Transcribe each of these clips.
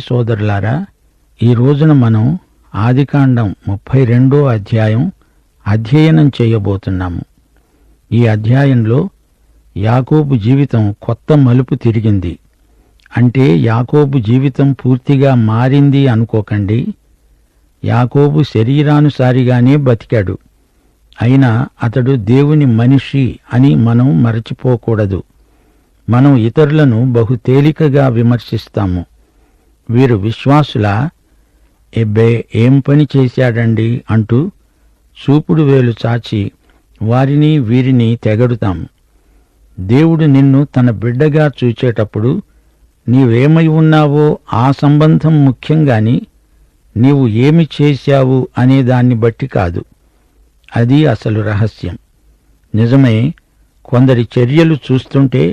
సోదరులారా, ఈ రోజున మనం ఆదికాండం 32వ అధ్యాయం అధ్యయనం చేయబోతున్నాము. ఈ అధ్యాయంలో యాకోబు జీవితం కొత్త మలుపు తిరిగింది. అంటే యాకోబు జీవితం పూర్తిగా మారింది అనుకోకండి. యాకోబు శరీరానుసారిగానే బతికాడు. అయినా అతడు దేవుని మనిషి అని మనం మరచిపోకూడదు. మనం ఇతరులను బహు తేలికగా విమర్శిస్తాము. వీరు విశ్వాసులా, ఎబ్బే ఏం పని చేశాడండి అంటూ చూపుడు వేలు చాచి వారిని వీరిని తెగడుతాం. దేవుడు నిన్ను తన బిడ్డగా చూచేటప్పుడు నీవేమై ఉన్నావో ఆ సంబంధం ముఖ్యంగాని నీవు ఏమి చేశావు అనే దాన్ని బట్టి కాదు. అది అసలు రహస్యం. నిజమే, కొందరి చర్యలు చూస్తుంటే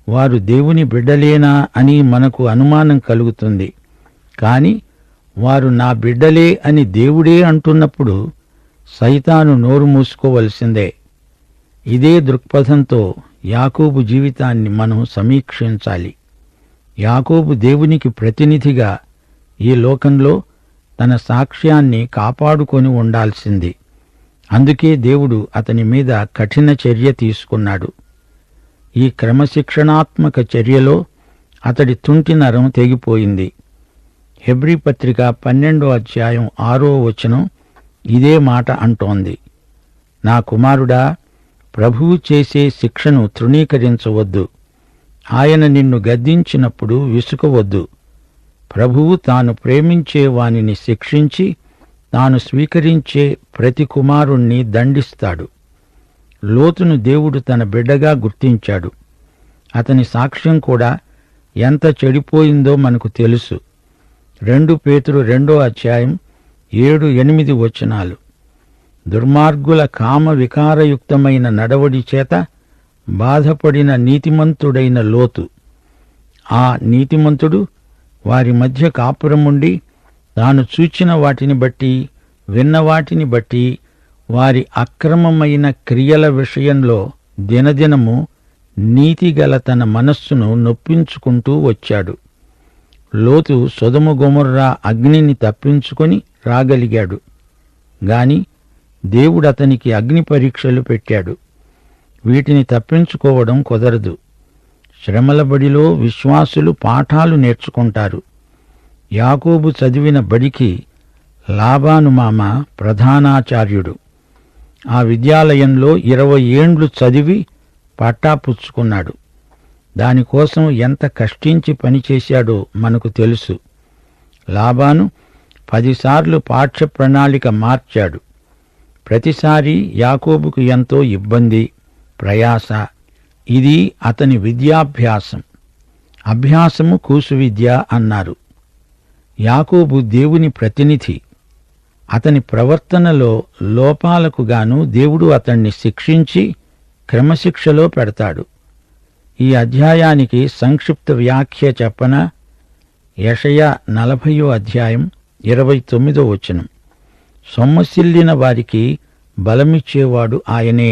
వారు దేవుని బిడ్డలేనా అని మనకు అనుమానం కలుగుతుంది. కాని వారు నా బిడ్డలే అని దేవుడే అంటున్నప్పుడు సైతాను నోరు మూసుకోవలసిందే. ఇదే దృక్పథంతో యాకోబు జీవితాన్ని మనం సమీక్షించాలి. యాకోబు దేవునికి ప్రతినిధిగా ఈ లోకంలో తన సాక్ష్యాన్ని కాపాడుకొని ఉండాల్సింది. అందుకే దేవుడు అతని మీద కఠిన చర్య తీసుకున్నాడు. ఈ క్రమశిక్షణాత్మక చర్యలో అతడి తుంటి నరం తెగిపోయింది. హెబ్రీ పత్రిక 12వ అధ్యాయం 6వ వచనం ఇదే మాట అంటోంది. నా కుమారుడా, ప్రభువు చేసే శిక్షను తృణీకరించవద్దు. ఆయన నిన్ను గద్దించినప్పుడు విసుకవద్దు. ప్రభువు తాను ప్రేమించే వానిని శిక్షించి తాను స్వీకరించే ప్రతి కుమారుణ్ణి దండిస్తాడు. లోతును దేవుడు తన బిడ్డగా గుర్తించాడు. అతని సాక్ష్యం కూడా ఎంత చెడిపోయిందో మనకు తెలుసు. 2 పేతురు 2వ అధ్యాయం 7-8 వచనాలు. దుర్మార్గుల కామ వికారయుక్తమైన నడవడి చేత బాధపడిన నీతిమంతుడైన లోతు. ఆ నీతిమంతుడు వారి మధ్య కాపురముండి తాను చూచిన వాటిని బట్టి విన్న వాటిని బట్టి వారి అక్రమమైన క్రియల విషయంలో దినదినము నీతిగల తన మనస్సును నొప్పించుకుంటూ వచ్చాడు. లోతు సొదొమ గొమొర్రా అగ్నిని తప్పించుకొని రాగలిగాడు. గాని దేవుడతనికి అగ్ని పరీక్షలు పెట్టాడు. వీటిని తప్పించుకోవడం కుదరదు. శ్రమల బడిలో విశ్వాసులు పాఠాలు నేర్చుకుంటారు. యాకోబు చదివిన బడికి లాబాను మామ ప్రధానాచార్యుడు. ఆ విద్యాలయంలో 20 ఏండ్లు చదివి పట్టాపుచ్చుకున్నాడు. దానికోసం ఎంత కష్టించి పనిచేశాడో మనకు తెలుసు. లాబాను 10 సార్లు పాఠ్య ప్రణాళిక మార్చాడు. ప్రతిసారి యాకోబుకు ఎంతో ఇబ్బంది, ప్రయాస. ఇది అతని విద్యాభ్యాసం. అభ్యాసము కూసు విద్య అన్నారు. యాకోబు దేవుని ప్రతినిధి. అతని ప్రవర్తనలో లోపాలకు గాను దేవుడు అతణ్ణి శిక్షించి క్రమశిక్షలో పెడతాడు. ఈ అధ్యాయానికి సంక్షిప్త వ్యాఖ్య చెప్పనా? యెషయా 40వ అధ్యాయం 29వ వచనం. సొమ్మసిల్లిన వారికి బలమిచ్చేవాడు ఆయనే.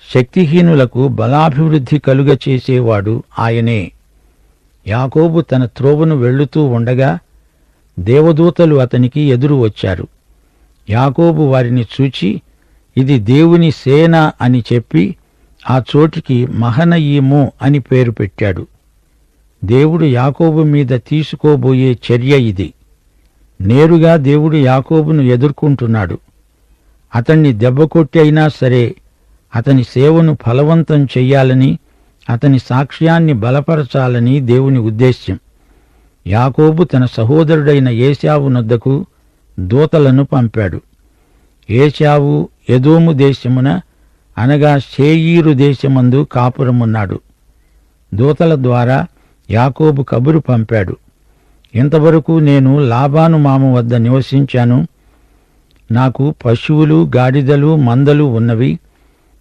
శక్తిహీనులకు బలాభివృద్ధి కలుగచేసేవాడు ఆయనే. యాకోబు తన త్రోవను వెళ్లుతూ ఉండగా దేవదూతలు అతనికి ఎదురు వచ్చారు. యాకోబు వారిని చూచి ఇది దేవుని సేన అని చెప్పి ఆ చోటికి మహనయీము అని పేరు పెట్టాడు. దేవుడు యాకోబు మీద తీసుకోబోయే చర్య ఇది. నేరుగా దేవుడు యాకోబును ఎదుర్కొంటున్నాడు. అతణ్ణి దెబ్బకొట్టి అయినా సరే అతని సేవను ఫలవంతం చెయ్యాలని, అతని సాక్ష్యాన్ని బలపరచాలని దేవుని ఉద్దేశ్యం. యాకోబు తన సహోదరుడైన ఏశావు నొద్దకు దూతలను పంపాడు. ఏశావు ఎదోము దేశమున అనగా శేయీరు దేశమందు కాపురమున్నాడు. దూతల ద్వారా యాకోబు కబురు పంపాడు. ఇంతవరకు నేను లాబాను మామ వద్ద నివసించాను. నాకు పశువులు, గాడిదలు, మందలు ఉన్నవి.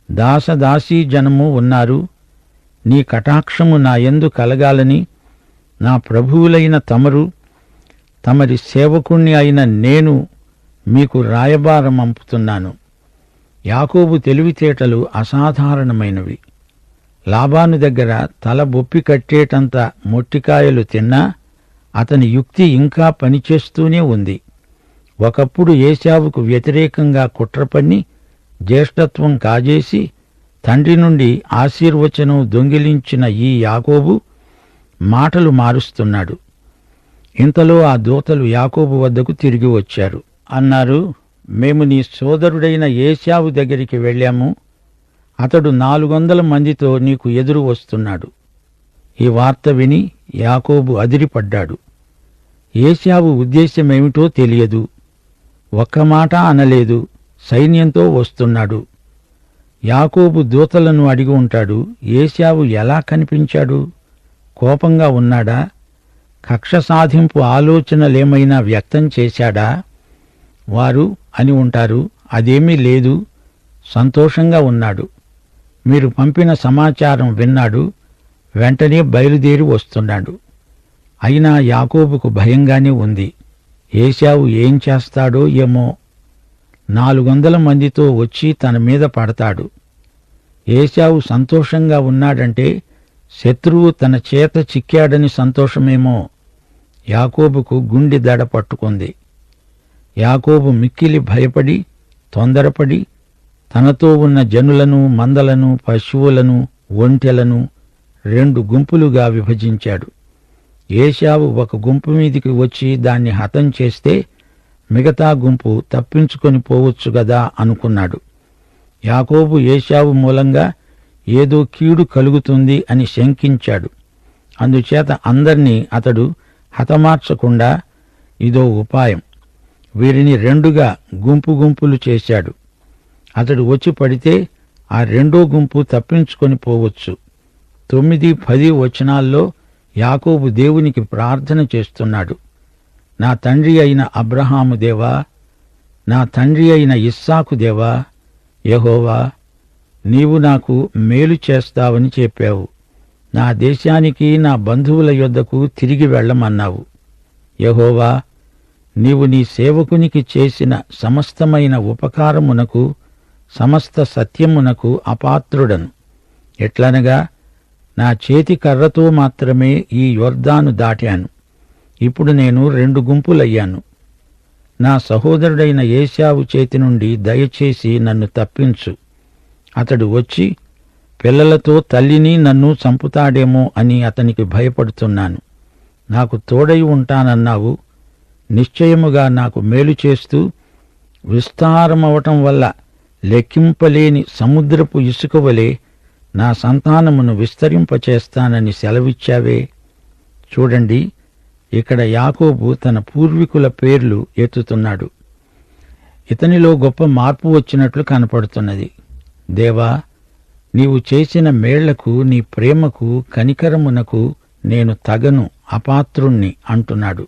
దాసదాసీ జనము ఉన్నారు. నీ కటాక్షము నా యందు కలగాలని నా ప్రభువులైన తమరు, తమరి సేవకుణ్ణి అయిన నేను మీకు రాయబారమంపుతున్నాను. యాకోబు తెలివితేటలు అసాధారణమైనవి. లాబాను దగ్గర తల బొప్పి కట్టేటంత మొట్టికాయలు తిన్నా అతని యుక్తి ఇంకా పనిచేస్తూనే ఉంది. ఒకప్పుడు ఏశావుకు వ్యతిరేకంగా కుట్రపన్ని జ్యేష్ఠత్వం కాజేసి తండ్రి నుండి ఆశీర్వచనం దొంగిలించిన ఈ యాకోబు మాటలు మారుస్తున్నాడు. ఇంతలో ఆ దూతలు యాకోబు వద్దకు తిరిగి వచ్చారు. అన్నారు, మేము నీ సోదరుడైన ఏశావు దగ్గరికి వెళ్ళాము. అతడు 400 మందితో నీకు ఎదురు వస్తున్నాడు. ఈ వార్త విని యాకోబు అదిరిపడ్డాడు. ఏశావు ఉద్దేశ్యమేమిటో తెలియదు. ఒక్క మాట అనలేదు. సైన్యంతో వస్తున్నాడు. యాకోబు దూతలను అడిగి ఉంటాడు, ఏశావు ఎలా కనిపించాడు? కోపంగా ఉన్నాడా? కక్ష సాధింపు ఆలోచనలేమైనా వ్యక్తం చేశాడా? వారు అని ఉంటారు, అదేమీ లేదు, సంతోషంగా ఉన్నాడు. మీరు పంపిన సమాచారం విన్నాడు, వెంటనే బయలుదేరి వస్తున్నాడు. అయినా యాకోబుకు భయంగానే ఉంది. ఏశావు ఏం చేస్తాడో ఏమో. 400 మందితో వచ్చి తన మీద పడతాడు. ఏశావు సంతోషంగా ఉన్నాడంటే శత్రువు తన చేత చిక్కాడని సంతోషమేమో. యాకోబుకు గుండె దడ పట్టుకుంది. యాకోబు మిక్కిలి భయపడి తొందరపడి తనతో ఉన్న జనులను, మందలను, పశువులను, ఒంటెలను 2 గుంపులుగా విభజించాడు. ఏశావు ఒక గుంపు మీదికి వచ్చి దాన్ని హతం చేస్తే మిగతా గుంపు తప్పించుకొని పోవచ్చు గదా అనుకున్నాడు. యాకోబు ఏశావు మూలంగా ఏదో కీడు కలుగుతుంది అని శంకించాడు. అందుచేత అందర్నీ అతడు హతమార్చకుండా ఇదో ఉపాయం, వీరిని 2గా గుంపు గుంపులు చేశాడు. అతడు వచ్చి పడితే ఆ 2వ గుంపు తప్పించుకొని పోవచ్చు. 9, 10 వచనాల్లో యాకోబు దేవునికి ప్రార్థన చేస్తున్నాడు. నా తండ్రి అయిన అబ్రహాము దేవా, నా తండ్రి అయిన ఇస్సాకు దేవా, యెహోవా, నీవు నాకు మేలు చేస్తావని చెప్పావు. నా దేశానికి, నా బంధువుల యొద్దకు తిరిగి వెళ్ళమన్నావు. యెహోవా, నీవు నీ సేవకునికి చేసిన సమస్తమైన ఉపకారమునకు, సమస్త సత్యమునకు అపాత్రుడను. ఎట్లనగా నా చేతి కర్రతో మాత్రమే ఈ యొర్దాను దాటాను. ఇప్పుడు నేను 2 గుంపులయ్యాను. నా సహోదరుడైన ఏశావు చేతి నుండి దయచేసి నన్ను తప్పించు. అతడు వచ్చి పిల్లలతో తల్లిని నన్ను చంపుతాడేమో అని అతనికి భయపడుతున్నాను. నాకు తోడై ఉంటానన్నావు. నిశ్చయముగా నాకు మేలు చేస్తూ విస్తారమవటం వల్ల లెక్కింపలేని సముద్రపు ఇసుక వలె నా సంతానమును విస్తరింపచేస్తానని సెలవిచ్చావే. చూడండి, ఇక్కడ యాకోబు తన పూర్వీకుల పేర్లు ఎత్తుతున్నాడు. ఇతనిలో గొప్ప మార్పు వచ్చినట్లు కనపడుతున్నది. దేవా, నీవు చేసిన మేళ్లకు, నీ ప్రేమకు, కనికరమునకు నేను తగను, అపాత్రుణ్ణి అంటున్నాడు.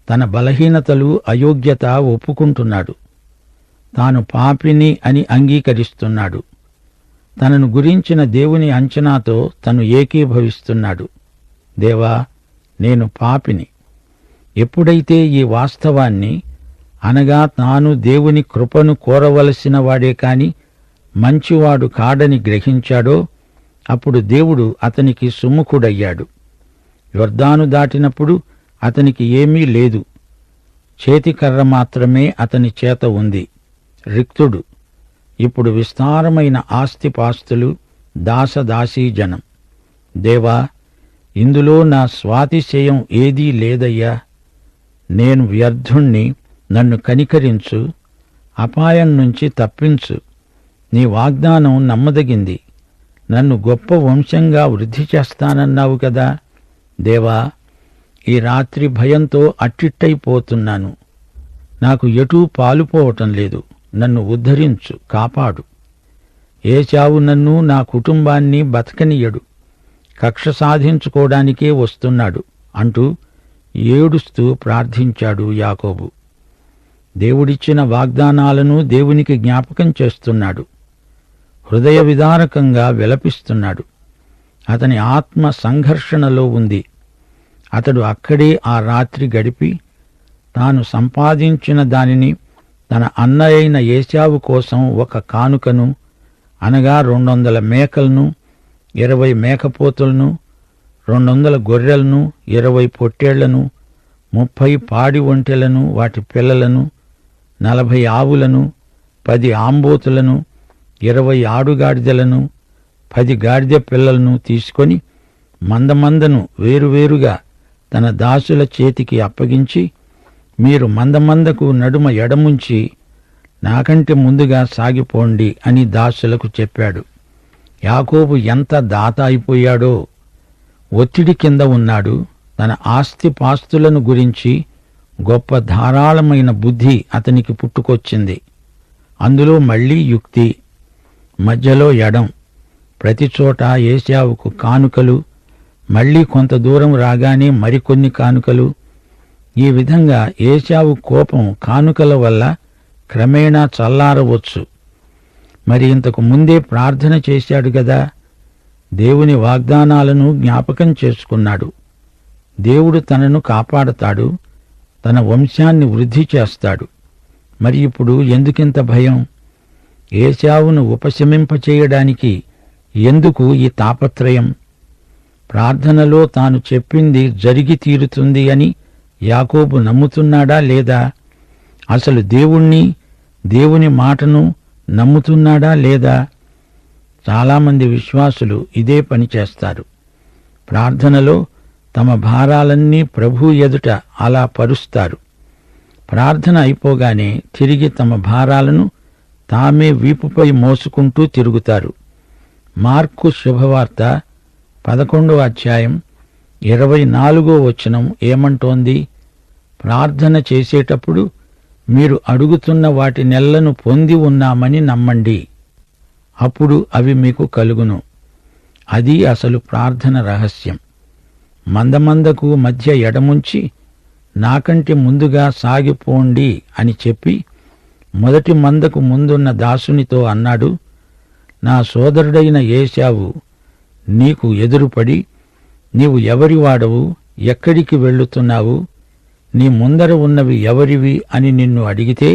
తన బలహీనతలు, అయోగ్యత ఒప్పుకుంటున్నాడు. తాను పాపిని అని అంగీకరిస్తున్నాడు. తనను గురించిన దేవుని అంచనాతో తను ఏకీభవిస్తున్నాడు. దేవా, నేను పాపిని. ఎప్పుడైతే ఈ వాస్తవాన్ని, అనగా తాను దేవుని కృపను కోరవలసిన వాడే కాని మంచివాడు కాడని గ్రహించాడో, అప్పుడు దేవుడు అతనికి సుముఖుడయ్యాడు. యొర్దాను దాటినప్పుడు అతనికి ఏమీ లేదు. చేతికర్ర మాత్రమే అతని చేత ఉంది. రిక్తుడు. ఇప్పుడు విస్తారమైన ఆస్తిపాస్తులు, దాసదాసీజనం. దేవా, ఇందులో నా స్వాతిశయం ఏదీ లేదయ్యా. నేను వ్యర్థుణ్ణి, నన్ను కనికరించు, అపాయం నుంచి తప్పించు. నీ వాగ్దానం నమ్మదగింది. నన్ను గొప్ప వంశంగా వృద్ధి చేస్తానన్నావు కదా. దేవా, ఈ రాత్రి భయంతో అట్టిట్టయిపోతున్నాను. నాకు ఎటూ పాలుపోవటం లేదు. నన్ను ఉద్ధరించు, కాపాడు. ఏశావు నన్ను, నా కుటుంబాన్ని బతకనియ్యడు. కక్ష సాధించుకోవడానికే వస్తున్నాడు అంటూ ఏడుస్తూ ప్రార్థించాడు యాకోబు. దేవుడిచ్చిన వాగ్దానాలను దేవునికి జ్ఞాపకం చేస్తున్నాడు. హృదయ విదారకంగా విలపిస్తున్నాడు. అతని ఆత్మ సంఘర్షణలో ఉంది. అతడు అక్కడే ఆ రాత్రి గడిపి తాను సంపాదించిన దానిని తన అన్నయైన ఏశావు కోసం ఒక కానుకను, అనగా 200 మేకలను, 20 మేకపోతులను, 200 గొర్రెలను, 20 పొట్టేళ్లను, 30 పాడి ఒంటెలను వాటి పిల్లలను, 40 ఆవులను, 10 ఆంబోతులను, 20 ఆడుగాడిదలను, 10 గాడిద పిల్లలను తీసుకొని మందమందను వేరువేరుగా తన దాసుల చేతికి అప్పగించి, మీరు మందమందకు నడుమ ఎడముంచి నాకంటే ముందుగా సాగిపోండి అని దాసులకు చెప్పాడు. యాకోబు ఎంత దాత అయిపోయాడో! ఒత్తిడి కింద ఉన్నాడు. తన ఆస్తిపాస్తులను గురించి గొప్ప ధారాళమైన బుద్ధి అతనికి పుట్టుకొచ్చింది. అందులో మళ్లీ యుక్తి, మధ్యలో ఎడం, ప్రతిచోట ఏశావుకు కానుకలు, మళ్లీ కొంత దూరం రాగానే మరికొన్ని కానుకలు. ఈ విధంగా ఏశావు కోపం కానుకల వల్ల క్రమేణా చల్లారవచ్చు. మరి ఇంతకు ముందే ప్రార్థన చేశాడు గదా! దేవుని వాగ్దానాలను జ్ఞాపకం చేసుకున్నాడు. దేవుడు తనను కాపాడతాడు, తన వంశాన్ని వృద్ధి చేస్తాడు. మరి ఇప్పుడు ఎందుకింత భయం? ఏశావును ఉపశమింపచేయడానికి ఎందుకు ఈ తాపత్రయం? ప్రార్థనలో తాను చెప్పింది జరిగి తీరుతుంది అని యాకోబు నమ్ముతున్నాడా లేదా? అసలు దేవుని మాటను నమ్ముతున్నాడా లేదా? చాలామంది విశ్వాసులు ఇదే పని చేస్తారు. ప్రార్థనలో తమ భారాలన్నీ ప్రభు ఎదుట అలా పరుస్తారు. ప్రార్థన అయిపోగానే తిరిగి తమ భారాలను తామే వీపుపై మోసుకుంటూ తిరుగుతారు. మార్కు శుభవార్త 11వ అధ్యాయం 24వ వచనం ఏమంటోంది? ప్రార్థన చేసేటప్పుడు మీరు అడుగుతున్న వాటి నెలను పొంది ఉన్నామని నమ్మండి, అప్పుడు అవి మీకు కలుగును. అది అసలు ప్రార్థన రహస్యం. మందమందకు మధ్య ఎడముంచి నాకంటే ముందుగా సాగిపోండి అని చెప్పి మొదటి మందకు ముందున్న దాసునితో అన్నాడు, నా సోదరుడైన ఏశావు నీకు ఎదురుపడి, నీవు ఎవరివాడవు, ఎక్కడికి వెళ్ళుతున్నావు, నీ ముందర ఉన్నవి ఎవరివి అని నిన్ను అడిగితే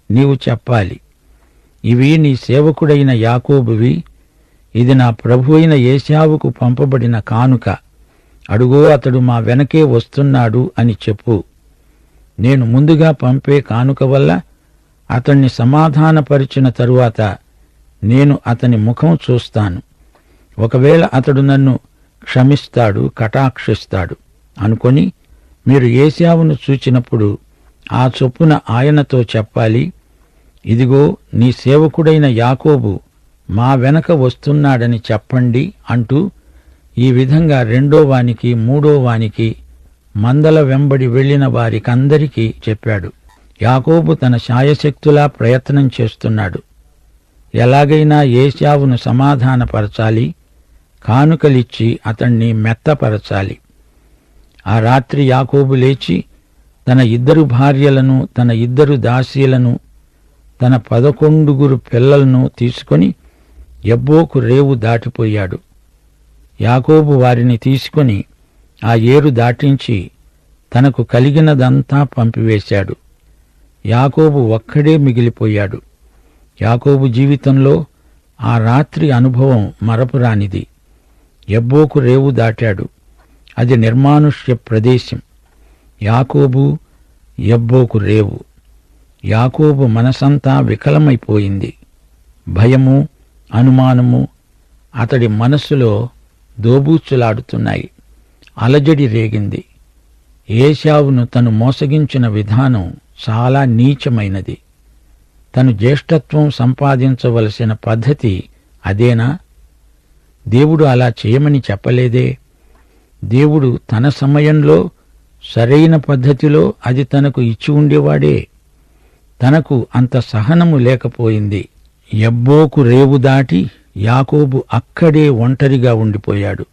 నీవు చెప్పాలి. ఇవి నీ సేవకుడైన యాకోబువి, ఇది నా ప్రభు అయిన ఏశావుకు పంపబడిన కానుక. అడుగో అతడు మా వెనకే వస్తున్నాడు అని చెప్పు. నేను ముందుగా పంపే కానుక వల్ల అతణ్ణి సమాధానపరిచిన తరువాత నేను అతని ముఖం చూస్తాను. ఒకవేళ అతడు నన్ను క్షమిస్తాడు, కటాక్షిస్తాడు అనుకొని మీరు ఏశావును చూచినప్పుడు ఆ చొప్పున ఆయనతో చెప్పాలి, ఇదిగో నీ సేవకుడైన యాకోబు మా వెనక వస్తున్నాడని చెప్పండి అంటూ ఈ విధంగా రెండోవానికి మూడోవానికి మందల వెంబడి వెళ్లిన వారికందరికీ చెప్పాడు. యాకోబు తన శాయశక్తులా ప్రయత్నం చేస్తున్నాడు. ఎలాగైనా ఏశావును సమాధానపరచాలి, కానుకలిచ్చి అతణ్ణి మెత్తపరచాలి. ఆ రాత్రి యాకోబు లేచి తన 2 భార్యలను, తన 2 దాసీలను, తన 11 పిల్లలను తీసుకొని యబ్బోకు రేవు దాటిపోయాడు. యాకోబు వారిని తీసుకొని ఆ ఏరు దాటించి తనకు కలిగినదంతా పంపివేశాడు. యాకోబు ఒక్కడే మిగిలిపోయాడు. యాకోబు జీవితంలో ఆ రాత్రి అనుభవం మరపురానిది. యబ్బోకు రేవు దాటాడు. అది నిర్మానుష్య ప్రదేశం. యాకోబు, యబ్బోకు రేవు. యాకోబు మనసంతా వికలమైపోయింది. భయము, అనుమానము అతడి మనస్సులో దోబూచులాడుతున్నాయి. అలజడి రేగింది. ఏశావును తను మోసగించిన విధానం చాలా నీచమైనది. తను జ్యేష్ఠత్వం సంపాదించవలసిన పద్ధతి అదేనా? దేవుడు అలా చేయమని చెప్పలేదే. దేవుడు తన సమయంలో సరైన పద్ధతిలో అది తనకు ఇచ్చి ఉండేవాడే. తనకు అంత సహనము లేకపోయింది. యబ్బోకు రేవు దాటి యాకోబు అక్కడే ఒంటరిగా ఉండిపోయాడు.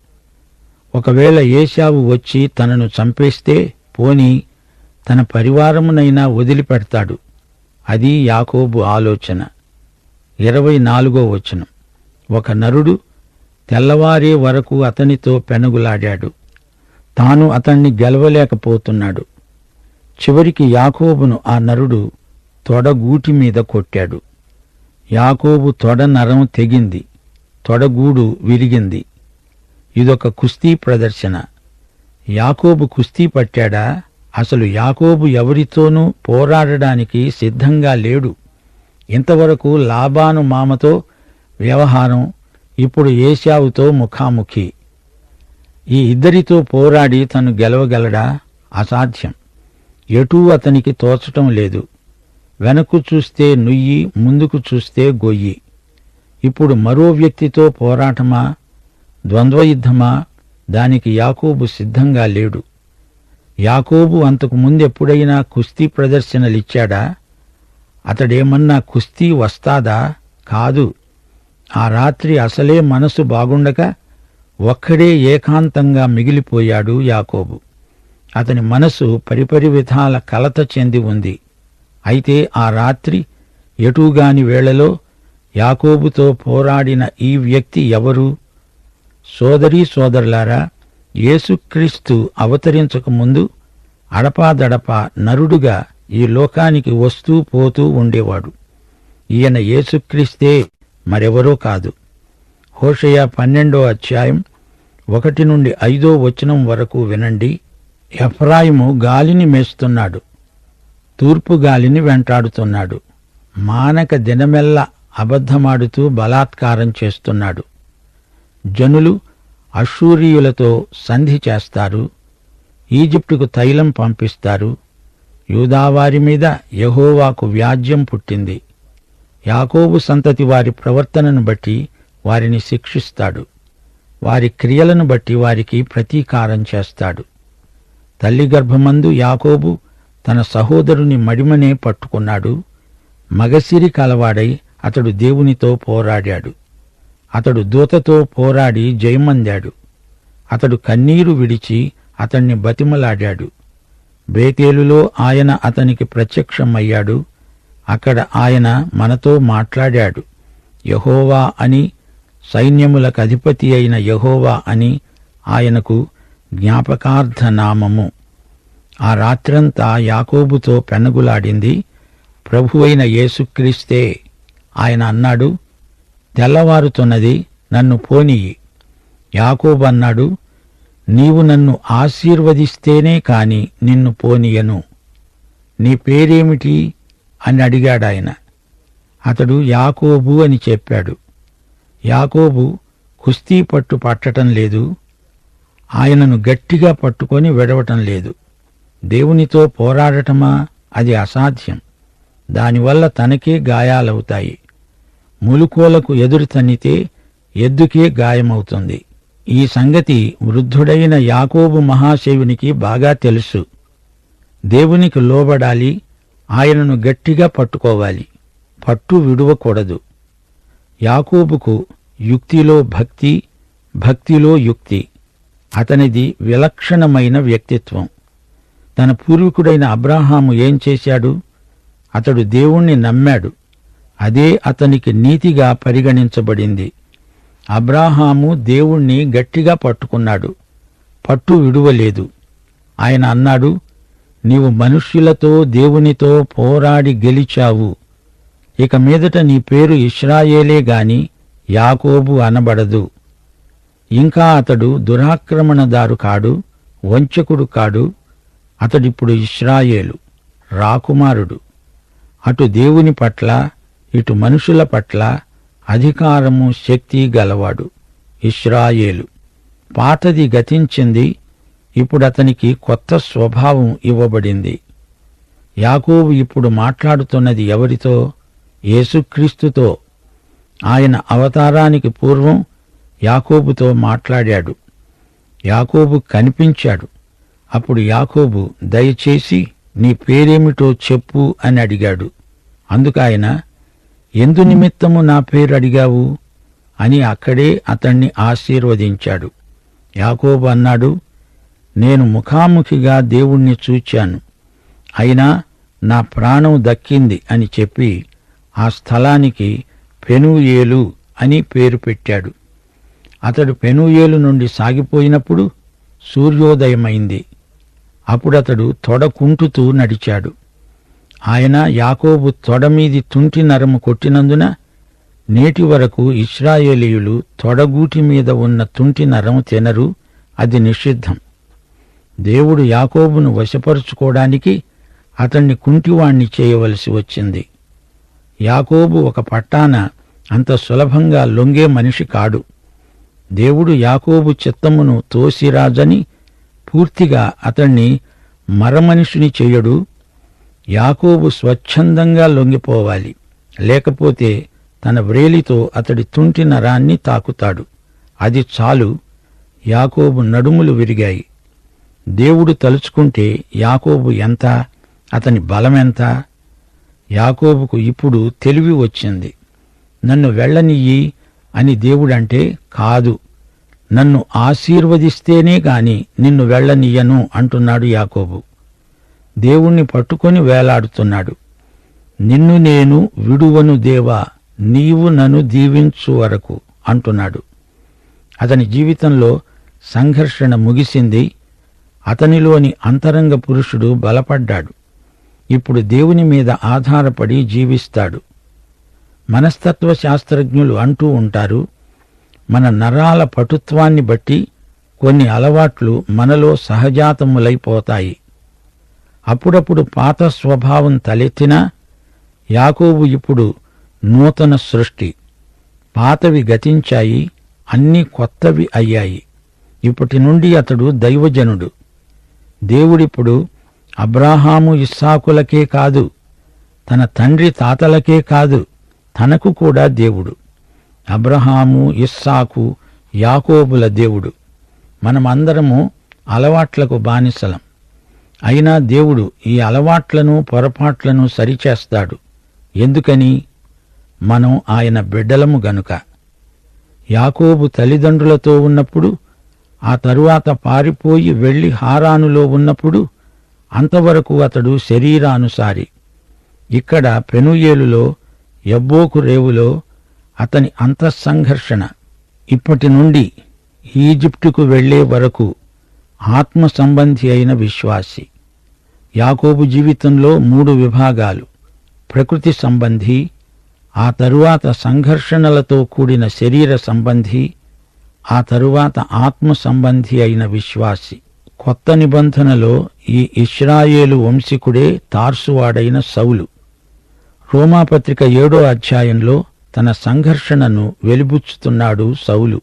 ఒకవేళ ఏశావు వచ్చి తనను చంపేస్తే పోనీ తన పరివారమునైనా వదిలిపెడతాడు. అది యాకోబు ఆలోచన. 24వ వచనం. ఒక నరుడు తెల్లవారే వరకు అతనితో పెనుగులాడాడు. తాను అతణ్ణి గెలవలేకపోతున్నాడు. చివరికి యాకోబును ఆ నరుడు తొడగూటి మీద కొట్టాడు. యాకోబు తొడ నరం తెగింది, తొడగూడు విరిగింది. ఇదొక కుస్తీ ప్రదర్శన. యాకోబు కుస్తీ పట్టాడా? అసలు యాకోబు ఎవరితోనూ పోరాడడానికి సిద్ధంగా లేడు. ఇంతవరకు లాబాను మామతో వ్యవహారం, ఇప్పుడు ఏశావుతో ముఖాముఖి. ఈ ఇద్దరితో పోరాడి తను గెలవగలడా? అసాధ్యం. ఎటూ అతనికి తోచటం లేదు. వెనక్కు చూస్తే నుయ్యి, ముందుకు చూస్తే గొయ్యి. ఇప్పుడు మరో వ్యక్తితో పోరాటమా, ద్వంద్వయుద్ధమా? దానికి యాకోబు సిద్ధంగా లేడు. యాకోబు అంతకు ముందెప్పుడైనా కుస్తీ ప్రదర్శనలిచ్చాడా? అతడేమన్నా కుస్తీ వస్తాదా? కాదు. ఆ రాత్రి అసలే మనసు బాగుండక ఒక్కడే ఏకాంతంగా మిగిలిపోయాడు యాకోబు. అతని మనసు పరిపరి విధాల కలత చెంది ఉంది. అయితే ఆ రాత్రి ఎటూగాని వేళలో యాకోబుతో పోరాడిన ఈ వ్యక్తి ఎవరు? సోదరీ సోదరులారా, యేసుక్రీస్తు అవతరించకముందు అడపాదడపా నరుడుగా ఈ లోకానికి వస్తూ పోతూ ఉండేవాడు. ఈయన యేసుక్రీస్తే, మరెవరో కాదు. హోషేయ 12వ అధ్యాయం 1-5 వరకు వినండి. ఎఫ్రాయిము గాలిని మేస్తున్నాడు, తూర్పు గాలిని వెంటాడుతున్నాడు. మానక దినమెల్లా అబద్ధమాడుతూ బలాత్కారం చేస్తున్నాడు. జనులు అష్షూరీయులతో సంధి చేస్తారు, ఈజిప్టుకు తైలం పంపిస్తారు. యూదావారి మీద యెహోవాకు వ్యాజ్యం పుట్టింది. యాకోబు సంతతి వారి ప్రవర్తనను బట్టి వారిని శిక్షిస్తాడు. వారి క్రియలను బట్టి వారికి ప్రతీకారం చేస్తాడు. తల్లి గర్భమందు యాకోబు తన సహోదరుని మడిమనే పట్టుకున్నాడు. మగసిరి కలవాడై అతడు దేవునితో పోరాడాడు. అతడు దూతతో పోరాడి జయమందాడు. అతడు కన్నీరు విడిచి అతణ్ణి బతిమలాడాడు. బేతేలులో ఆయన అతనికి ప్రత్యక్షమయ్యాడు. అక్కడ ఆయన మనతో మాట్లాడాడు. యెహోవా అని, సైన్యములకు అధిపతి అయిన యెహోవా అని ఆయనకు జ్ఞాపకార్థ నామము. ఆ రాత్రంతా యాకోబుతో పెనగులాడింది ప్రభువైన యేసుక్రీస్తే. ఆయన అన్నాడు, తెల్లవారుతున్నది, నన్ను పోనియ్యి. యాకోబు అన్నాడు, నీవు నన్ను ఆశీర్వదిస్తేనే కాని నిన్ను పోనీయను. నీ పేరేమిటి అని అడిగాడాయన. అతడు యాకోబు అని చెప్పాడు. యాకోబు కుస్తీ పట్టు పట్టటం లేదు. ఆయనను గట్టిగా పట్టుకొని విడవటం లేదు. దేవునితో పోరాడటమా? అది అసాధ్యం. దానివల్ల తనకే గాయాలవుతాయి. ములుకోలకు ఎదురు తన్నితే ఎద్దుకే గాయమవుతుంది. ఈ సంగతి వృద్ధుడైన యాకోబు మహాశయునికి బాగా తెలుసు. దేవునికి లోబడాలి, ఆయనను గట్టిగా పట్టుకోవాలి, పట్టు విడువకూడదు. యాకోబుకు యుక్తిలో భక్తి, భక్తిలో యుక్తి. అతనిది విలక్షణమైన వ్యక్తిత్వం. తన పూర్వీకుడైన అబ్రాహాము ఏం చేశాడు? అతడు దేవుణ్ణి నమ్మాడు. అదే అతనికి నీతిగా పరిగణించబడింది. అబ్రాహాము దేవుణ్ణి గట్టిగా పట్టుకున్నాడు, పట్టు విడువలేదు. ఆయన అన్నాడు, నీవు మనుష్యులతో దేవునితో పోరాడి గెలిచావు. ఇక మీదట నీ పేరు ఇశ్రాయేలే గాని యాకోబు అనబడదు. ఇంకా అతడు దురాక్రమణదారు కాడు, వంచకుడు కాడు. అతడిప్పుడు ఇశ్రాయేలు, రాకుమారుడు. అటు దేవుని పట్ల, ఇటు మనుషుల పట్ల అధికారము, శక్తి గలవాడు. ఇశ్రాయేలు. పాతది గతించింది, ఇప్పుడతనికి కొత్త స్వభావం ఇవ్వబడింది. యాకోబు ఇప్పుడు మాట్లాడుతున్నది ఎవరితో? యేసుక్రీస్తుతో. ఆయన అవతారానికి పూర్వం యాకోబుతో మాట్లాడాడు. యాకోబు కనిపించాడు. అప్పుడు యాకోబు, దయచేసి నీ పేరేమిటో చెప్పు అని అడిగాడు. అందుకాయన, ఎందు నిమిత్తము నా పేరు అడిగావు అని అక్కడే అతణ్ణి ఆశీర్వదించాడు. యాకోబు అన్నాడు, నేను ముఖాముఖిగా దేవుణ్ణి చూచాను, అయినా నా ప్రాణం దక్కింది అని చెప్పి ఆ స్థలానికి పెనూయేలు అని పేరు పెట్టాడు. అతడు పెనూయేలు నుండి సాగిపోయినప్పుడు సూర్యోదయమైంది. అప్పుడతడు తొడకుంటుతూ నడిచాడు. ఆయన యాకోబు తొడమీది తుంటి నరము కొట్టినందున నేటి వరకు ఇశ్రాయేలీయులు తొడగూటి మీద ఉన్న తుంటి నరం తినరు, అది నిషిద్ధం. దేవుడు యాకోబును వశపరుచుకోవడానికి అతణ్ణి కుంటివాణ్ణి చేయవలసి వచ్చింది. యాకోబు ఒక పట్టాన అంత సులభంగా లొంగే మనిషి కాడు. దేవుడు యాకోబు చిత్తమును తోసిరాజని పూర్తిగా అతణ్ణి మరమనిషిని చెయ్యడు. యాకోబు స్వచ్ఛందంగా లొంగిపోవాలి, లేకపోతే తన వ్రేలితో అతడి తుంటి నరాన్ని తాకుతాడు. అది చాలు. యాకోబు నడుములు విరిగాయి. దేవుడు తలుచుకుంటే యాకోబు ఎంత, అతని బలమెంత! యాకోబుకు ఇప్పుడు తెలివి వచ్చింది. నన్ను వెళ్ళనియ్యి అని దేవుడంటే, కాదు, నన్ను ఆశీర్వదిస్తేనే గాని నిన్ను వెళ్ళనియ్యను అంటున్నాడు యాకోబు. దేవుణ్ణి పట్టుకొని వేలాడుతున్నాడు. నిన్ను నేను విడువను దేవా, నీవు నన్ను దీవించు వరకు అంటున్నాడు. అతని జీవితంలో సంఘర్షణ ముగిసింది. అతనిలోని అంతరంగ పురుషుడు బలపడ్డాడు. ఇప్పుడు దేవుని మీద ఆధారపడి జీవిస్తాడు. మనస్తత్వ శాస్త్రజ్ఞులు అంటూ ఉంటారు, మన నరాల పటుత్వాన్ని బట్టి కొన్ని అలవాట్లు మనలో సహజాతములైపోతాయి. అప్పుడప్పుడు పాత స్వభావం తలెత్తినా యాకోబు ఇప్పుడు నూతన సృష్టి. పాతవి గతించాయి, అన్నీ కొత్తవి అయ్యాయి. ఇప్పటి నుండి అతడు దైవజనుడు. దేవుడిప్పుడు అబ్రాహాము ఇస్సాకులకే కాదు, తన తండ్రి తాతలకే కాదు, తనకు కూడా దేవుడు. అబ్రహాము, ఇస్సాకు, యాకోబుల దేవుడు. మనమందరము అలవాట్లకు బానిసలం. అయినా దేవుడు ఈ అలవాట్లను పొరపాట్లను సరిచేస్తాడు. ఎందుకని? మనం ఆయన బిడ్డలము గనుక. యాకోబు తల్లిదండ్రులతో ఉన్నప్పుడు, ఆ తరువాత పారిపోయి వెళ్లి హారానులో ఉన్నప్పుడు అంతవరకు అతడు శరీరానుసారి. ఇక్కడ పెనుయేలులో, యబ్బోకు రేవులో అతని అంతఃసంఘర్షణ. ఇప్పటి నుండి ఈజిప్టుకు వెళ్లే వరకు ఆత్మ సంబంధి అయిన విశ్వాసి. యాకోబు జీవితంలో 3 విభాగాలు: ప్రకృతి సంబంధి, ఆ తరువాత సంఘర్షణలతో కూడిన శరీర సంబంధి, ఆ తరువాత ఆత్మ సంబంధి అయిన విశ్వాసి. కొత్త నిబంధనలో ఈ ఇశ్రాయేలు వంశీకుడే తార్సువాడైన సౌలు. రోమాపత్రిక 7వ అధ్యాయంలో తన సంఘర్షణను వెలిబుచ్చుతున్నాడు సౌలు.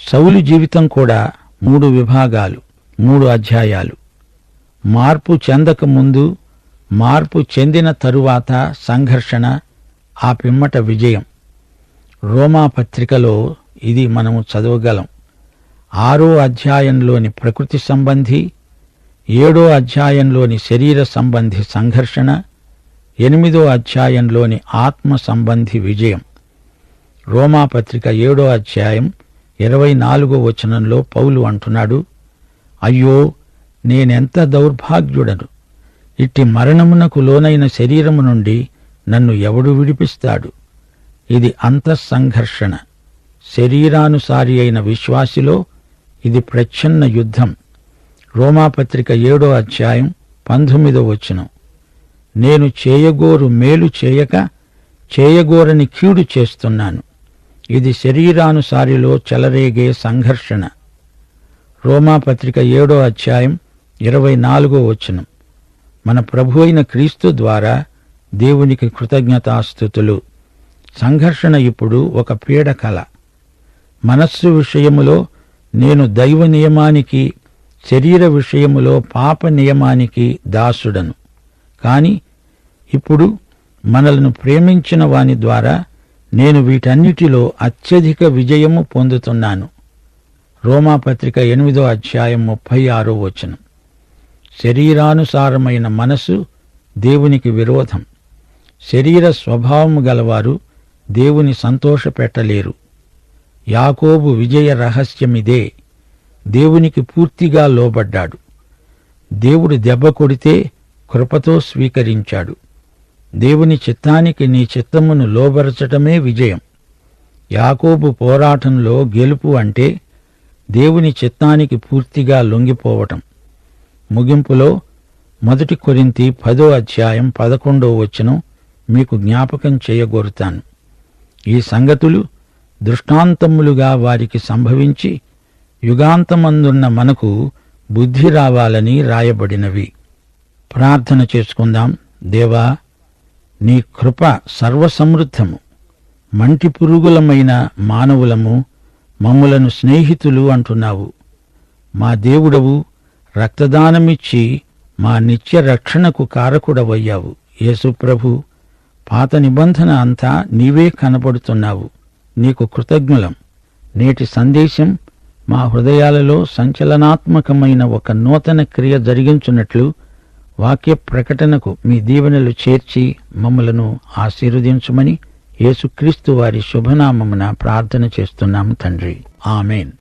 సౌలు జీవితం కూడా 3 విభాగాలు, 3 అధ్యాయాలు. మార్పు చెందక ముందు, మార్పు చెందిన తరువాత సంఘర్షణ, ఆ పిమ్మట విజయం. రోమాపత్రికలో ఇది మనము చదవగలం. 6వ అధ్యాయంలోని ప్రకృతి సంబంధి, 7వ అధ్యాయంలోని శరీర సంబంధి సంఘర్షణ, 8వ అధ్యాయంలోని ఆత్మ సంబంధి విజయం. రోమాపత్రిక 7వ అధ్యాయం 24వ వచనంలో పౌలు అంటున్నాడు, అయ్యో, నేనెంత దౌర్భాగ్యుడను! ఇట్టి మరణమునకు లోనైన శరీరము నుండి నన్ను ఎవడు విడిపిస్తాడు? ఇది అంతఃసంఘర్షణ. శరీరానుసారి అయిన విశ్వాసిలో ఇది ప్రచ్ఛన్న యుద్ధం. రోమాపత్రిక 7వ అధ్యాయం 19వ వచనం, నేను చేయగోరు మేలు చేయక చేయగోరని కీడు చేస్తున్నాను. ఇది శరీరానుసారిలో చెలరేగే సంఘర్షణ. రోమాపత్రిక 7వ అధ్యాయం 24వ వచనం, మన ప్రభు అయిన క్రీస్తు ద్వారా దేవునికి కృతజ్ఞతాస్తుతులు. సంఘర్షణ ఇప్పుడు ఒక పీడకల. మనస్సు విషయములో నేను దైవ నియమానికి, శరీర విషయములో పాప నియమానికి దాసుడను. కాని ఇప్పుడు మనలను ప్రేమించిన వాని ద్వారా నేను వీటన్నిటిలో అత్యధిక విజయము పొందుతున్నాను. రోమాపత్రిక 8వ అధ్యాయం 36వ వచనం. శరీరానుసారమైన మనసు దేవునికి విరోధం. శరీర స్వభావము గలవారు దేవుని సంతోషపెట్టలేరు. యాకోబు విజయ రహస్యమిదే. దేవునికి పూర్తిగా లోబడ్డాడు. దేవుడు దెబ్బ కొడితే కృపతో స్వీకరించాడు. దేవుని చిత్తానికి నీ చిత్తమును లోబరచటమే విజయం. యాకోబు పోరాటంలో గెలుపు అంటే దేవుని చిత్తానికి పూర్తిగా లొంగిపోవటం. ముగింపులో 1 కొరింథీ 10వ అధ్యాయం 11వ వచనం మీకు జ్ఞాపకం చేయగోరుతాను. ఈ సంగతులు దృష్టాంతములుగా వారికి సంభవించి యుగాంతమందున్న మనకు బుద్ధి రావాలని రాయబడినవి. ప్రార్థన చేసుకుందాం. దేవా, నీ కృప సర్వసమృద్ధము. మంటి పురుగులమైన మానవులము, మమ్ములను స్నేహితులు అంటున్నావు. మా దేవుడవు, రక్తదానమిచ్చి మా నిత్య రక్షణకు కారకుడవయ్యావు. యేసుప్రభు, పాత నిబంధన అంతా నీవే కనబడుతున్నావు. నీకు కృతజ్ఞులం. నేటి సందేశం మా హృదయాలలో సంచలనాత్మకమైన ఒక నూతన క్రియ జరిగించున్నట్లు వాక్య ప్రకటనకు మీ దీవెనలు చేర్చి మమ్మలను ఆశీర్వదించుమని యేసుక్రీస్తు వారి శుభనామమున ప్రార్థన చేస్తున్నాము తండ్రి. ఆమేన్.